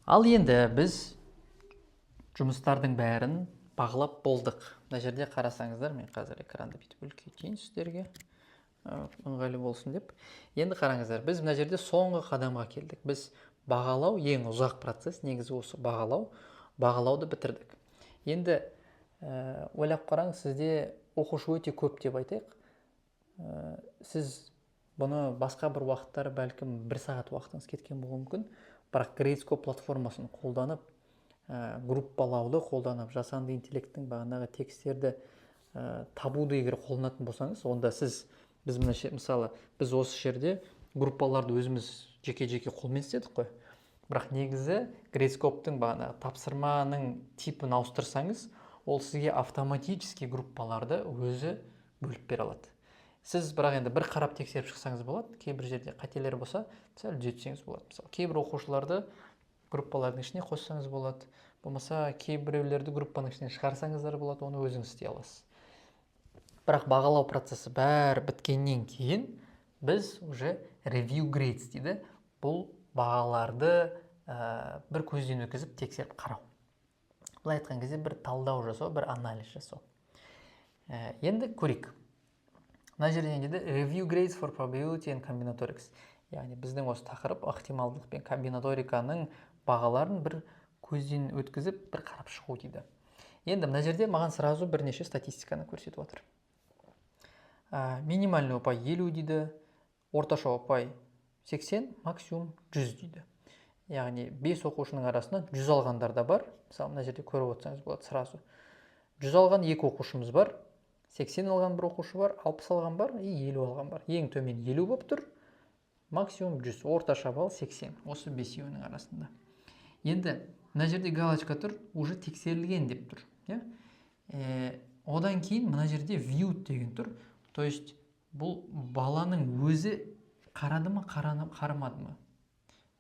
Ал енді біз жұмыстардың бәрін бағалап болдық. Мына жерде қарасаңыздар, мен қазір экранды бүйтіп үлкейтейін сіздерге ыңғайлы болсын деп. Енді қараңыздар, біз мына жерде соңғы қадамға келдік. Біз бағалау ең ұзақ процесс, негізі осы бағалауды бітірдік. Енді ойлап қараңыз, сізде оқушы өте көп деп айтайық. Сіз бұны басқа бір уақыттары бәлкім 1 сағат уақытыңыз кеткен болуы мүмкін, бірақ Gradescope платформасын қолданып, группалауды қолданып, жасанды интеллекттің бағанағы тексттерді табуды егер қолданатын болсаңыз, онда мысалы біз осы жерде группаларды өзіміз жеке-жеке қолмен істедік қой. Бірақ негізі Gradescope'тың бағанағы тапсырманың типін ауыстырсаңыз, ол сізге автоматически группаларды өзі бөліп бере алады. Сіз бірақ енді бір қарап тексеріп шықсаңыз болады, кейбір жерде қателер болса, сәл түзетсеңіз болады. Мысалы, кейбір оқушыларды группалардың ішіне қоссаңыз болады, болмаса кейбіреулерді группаның ішінен шығарсаңыздар болады, оны өзіңіз істей аласыз. Бірақ бағалау процесі бәрі біткеннен кейін біз уже review grades дейді. Бұл бағаларды бір көзден өткізіп тексеріп қарау. Былай айтқан кезде бір талдау жасау, бір анализ жасау. Енді көрейік. Мына жерде не дейді? Review grades for probability and combinatorics. Яғни біздің осы тақырып ықтималдық пен комбинаториканың бағаларын бір көзден өткізіп, бір қарап шығу дейді. Енді мына жерде маған сразу бірнеше статистиканы көрсетіп отыр. Минимальный ұпай 50 дейді, орташа ұпай 80, максимум 100 дейді. Яғни 5 оқушының арасында 100 алғандар да бар. Мысалы, мына жерде көріп отырсаңыз болады сразу. 100 алған 2 оқушымыз бар, 80 алған бір оқушы бар, 60 алған бар, 50 алған бар. Ең төмен 50 болып тұр, максимум 100, орташа балл 80. Осы бесеуінің арасында. Енді мына жерде галочка тұр, уже тексерілген деп тұр. Одан кейін мына жерде viewed деген тұр. То есть бұл баланың өзі қарады ма, қарамады ма?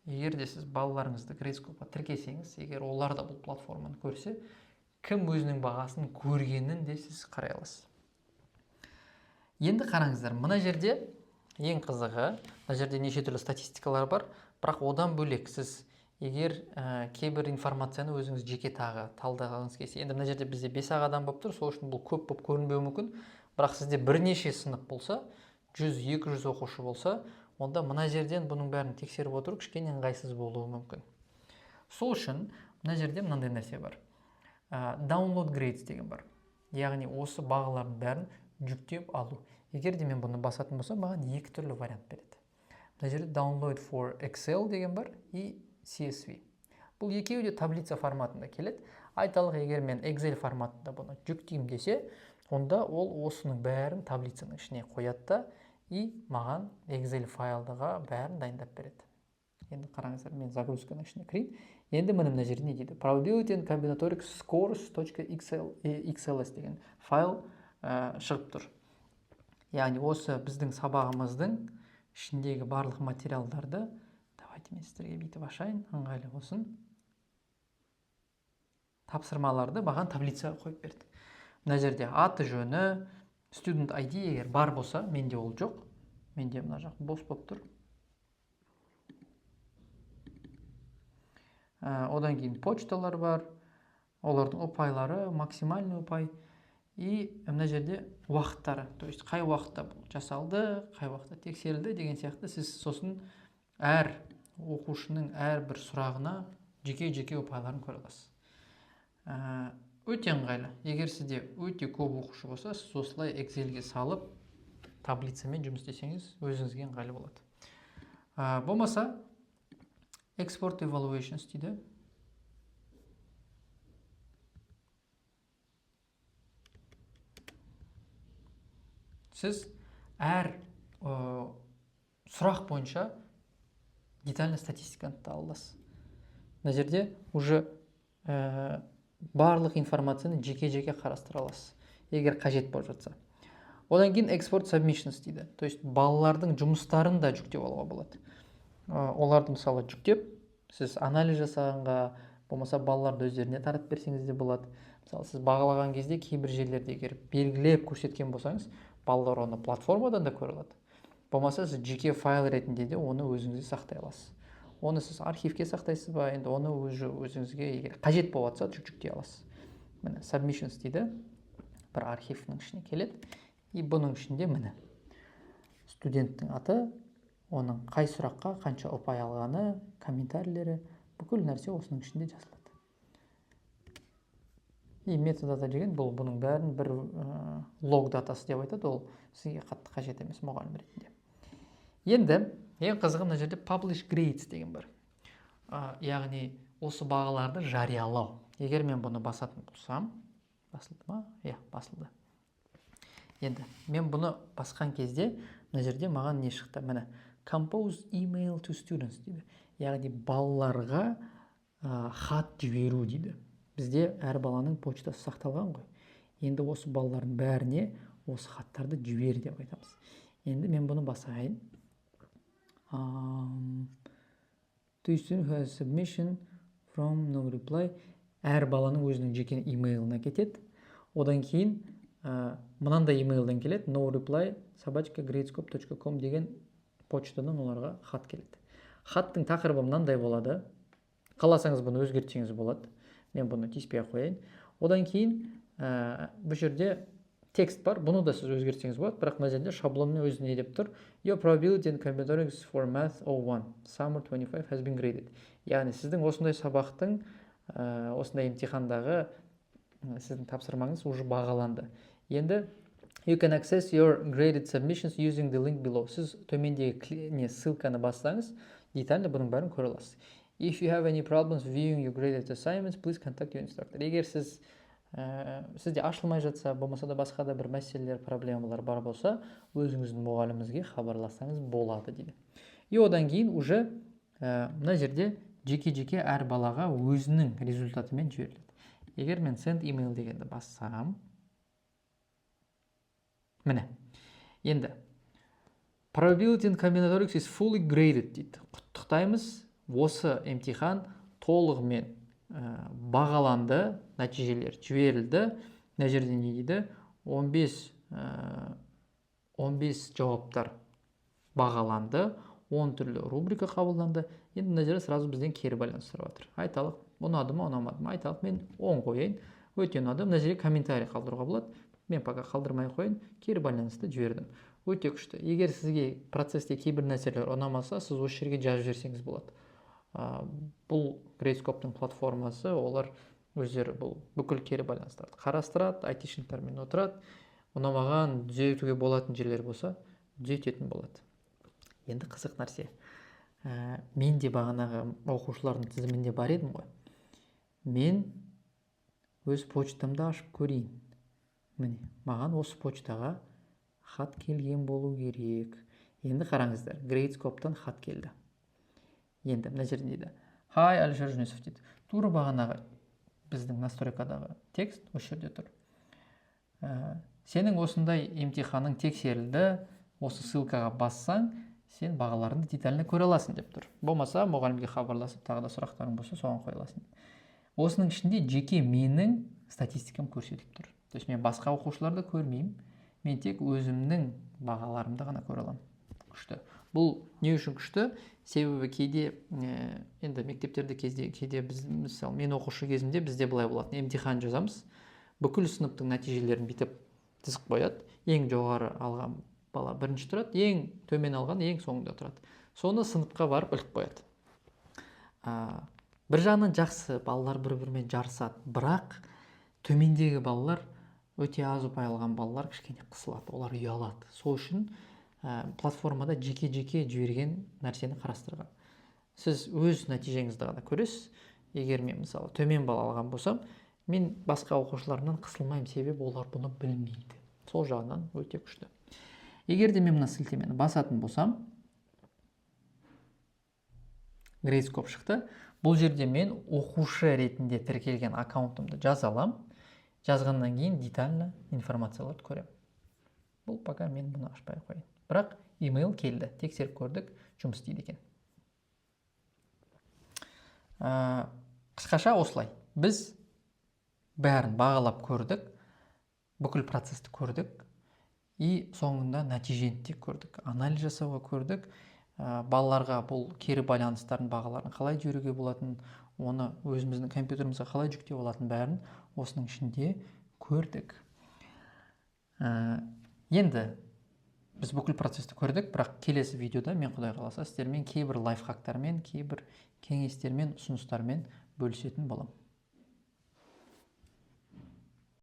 Егер де сіз балаларыңызды Gradescope'a тіркесеңіз, егер олар да бұл платформаны көрсе, кім өзінің бағасын көргенін де сіз қарай аласыз. Енді қараңыздар, мына жерде ең қызығы, мына жерде неше түрлі статистикалар бар, бірақ одан бөлек сіз егер кейбір информацияны өзіңіз жеке тағы талдағыңыз келсе, енді мына жерде бізде 5 адам болып тұр, сол үшін бұл көп болып көрінбеуі мүмкін, бірақ сізде бірнеше сынып болса, 100-200 оқушы болса, онда мына жерден бұның бәрін тексеріп отыру кішкене ыңғайсыз болуы мүмкін. Сол үшін мына жерде мынандай нәрсе бар. Download grades деген бар. Яғни осы бағалардың бәрін жүктеп алу. Егер де мен бұны басатын болсам, маған 2 түрлі вариант береді. Мына жерде download for Excel деген бар и CSV. Бұл екеуі де таблица форматында келеді. Айталық, егер мен Excel форматында бұны жүктеймін десе, онда ол осының бәрін таблицаның ішіне қояды и маған Excel файлдыға бәрін дайындап береді. Енді қараңыздар, мен загрузканың ішіне кірейін. Енді мына жерде не дейді? Probability and combinatorics scores.xls деген файл шығып тұр. Яғни осы біздің сабағымыздың ішіндегі барлық материалдарды, давайте мен сіздерге бүйтіп ашайын, ыңғайлы болсын. Тапсырмаларды маған таблицаға қойып берді. Мына жерде аты жөні, student ID егер бар болса, менде ол жоқ. Менде мына жақ бос болып тұр. Одан кейін почталар бар, олардың ұпайлары, максимальный ұпай и мына жерде уақыттары, то есть қай уақытта жасалды, қай уақытта тексерілді деген сияқты. Сіз сосын әр оқушының әрбір сұрағына жеке-жеке ұпайларын көре аласыз. Өте ыңғайлы. Егер сізде өте көп оқушы болса, сіз осылай Excel'ге салып, таблицамен жұмыс істесеңіз, өзіңізге ыңғайлы болады. Болмаса, Export Evaluations дейді. Сіз әр сұрақ бойынша детальный статистиканы аласыз. Мына жерде уже барлық информацияны жеке-жеке қарастыра аласыз, егер қажет болып жатса. Одан кейін Export Submissions дейді. То есть балалардың жұмыстарын да жүктеп алуға болады. Оларды мысалы жүктеп, сіз анализ жасағанға, болмаса балаларды өздеріне таратып берсеңіз де болады. Мысалы, сіз бағалаған кезде кейбір жерлерде егер белгілеп көрсеткен болсаңыз, балалар оны платформадан да көре алады. Болмаса сіз жеке файл ретінде де оны өзіңізде сақтай аласыз. оны сіз архивке сақтайсыз ба, енді оны өзіңізге егер қажет болып жатса жүктей аласыз. Міне submissions дейді, бір архивнің ішіне келеді, и бұның ішінде міне студенттің аты, оның қай сұраққа қанша ұпай алғаны, комментарийлері, бүкіл нәрсе осының ішінде жазылады. И метадата деген бұның бәрін бір лог датасы деп айтады, ол сізге қатты қажет емес мұғалім ретінде. Енді ең қызығы мына жерде publish grades деген бар. Яғни осы бағаларды жариялау. Егер мен бұны басатын болсам, басылды ма? Иә, басылды. Енді мен бұны басқан кезде мына жерде маған не шықты? Міне compose email to students дейді. Яғни балаларға хат жіберу дейді. Бізде әр баланың почтасы сақталған ғой. Енді осы балалардың бәріне осы хаттарды жібер деп айтамыз. Енді мен бұны басайын. To student who has submission from no reply. Әр баланың өзінің жеке имейліне кетеді. Одан кейін мынандай имейлден келеді. No reply @gradescope.com деген почтадан оларға хат келеді. Хаттың тақырыбы мынандай болады. Қаласаңыз бұны өзгертсеңіз болады. Мен бұны тиіспей қояйын. Одан кейін бұл жерде текст бар. Бұны да сіз өзгертсеңіз болады. Бірақ мына жерде шаблонның өзі не деп тұр? Your probability and combinatorics for math 01 summer 25 has been graded. Яғни сіздің осындай сабақтың, осындай емтихандағы сіздің тапсырмаңыз уже бағаланды. Енді you can access your graded submissions using the link below. Сіз төмендегі ссылканы бассаңыз, детально бұның бәрін көре аласыз. If you have any problems viewing your graded assignments, please contact your instructor. Егер сізде ашылмай жатса, болмаса да басқа да бір мәселелер, проблемалар бар болса, өзіңіздің мұғаліміңізге хабарлассаңыз болады дейді. И одан кейін уже мына жерде жеке-жеке әр балаға өзінің результатымен жіберіледі. Егер мен send email дегенді бассам, міне, енді probability and combinatorics is fully graded дейді. Құттықтаймыз, осы емтихан толығымен бағаланды, нәтижелер жіберілді. Мына жерде не дейді? 15 жауаптар бағаланды, 10 түрлі рубрика қабылданды. Енді мына жерде сразу бізден кері байланыс сұрап жатыр. Айталық, ұнады ма, ұнамады ма? Айталық, мен 10 қояйын. Өте ұнады. Мына жерде комментарий қалдыруға болады. Мен пока қалдырмай қойын, кері байланысты жібердім. Өте күшті. Егер сізге процесте кейбір нәрселер ұнамаса, сіз осы жерге жазып жіберсеңіз болады. Бұл Gradescope-тың платформасы, олар өздері бүкіл кері байланыстарды қарастырады, айтишниктармен отырады. Ұнамаған түзетуге болатын жерлер болса, түзететін болады. Енді қызық нәрсе. Мен де бағанағы оқушылардың тізімінде бар едім ғой. Мен өз почтамды ашып көрейін. Міне, маған осы почтаға хат келген болу керек. Енді қараңыздар, Gradescope-тан хат келді. Енді мына жерде дейді. Hi, Алишер Жүнісов дейді. Тура бағанағы біздің настройкадағы текст осы жерде тұр. Сенің осындай емтиханың тексерілді, осы ссылкаға бассаң, сен бағаларыңды детально көре аласың деп тұр. Болмаса, мұғалімге хабарласып, тағы да сұрақтарың болса, соған қоя аласың. Осының ішінде жеке менің статистикам көрсетіп тұр. То есть мен басқа оқушыларды көрмеймін, мен тек өзімнің бағаларымды ғана көре аламын. Күшті. Бұл не үшін күшті? Себебі кейде енді мектептерде кейде біз, мысалы, мен оқушы кезімде бізде былай болатын, емтихан жазамыз, бүкіл сыныптың нәтижелерін бүйтіп тізіп қояды. Ең жоғары алған бала бірінші тұрады, ең төмен алған ең соңында тұрады. Соны сыныпқа барып іліп қояды. Бір жағынан жақсы, балалар бір-бірімен жарысады, бірақ төмендегі балалар, өте аз ұпай алған балалар кішкене қысылады, олар ұялады. Сол үшін платформада жеке-жеке жіберген нәрсені қарастырған. Сіз өз нәтижеңізді ғана көресіз. Егер мен мысалы төмен балл алған болсам, мен басқа оқушыларынан қысылмаймын, себебі олар бұны білмейді. Сол жағынан өте күшті. Егер де мен мына сілтемені басатын болсам, Gradescope шықты. Бұл жерде мен оқушы ретінде тіркелген аккаунтымды жаза алам. Жазғаннан кейін детально информацияларды көремін. Бұл пока мен бұны ашпай қойын. Бірақ имейл келді, тексеріп көрдік, жұмыс істейді екен. Қысқаша осылай. Біз бәрін бағалап көрдік, бүкіл процесті көрдік, и соңында нәтижені де көрдік. Анализ жасауға көрдік, балаларға бұл кері байланыстардың бағаларын қалай жіберуге болатын, оны өзіміздің компьютерімізге қалай жүктеп алатын бәрін осының ішінде көрдік. Енді біз бүкіл процесті көрдік, бірақ келесі видеода мен құдай қаласа сіздермен кейбір лайфхактармен, кейбір кеңестермен, ұсыныстармен бөлісетін боламын.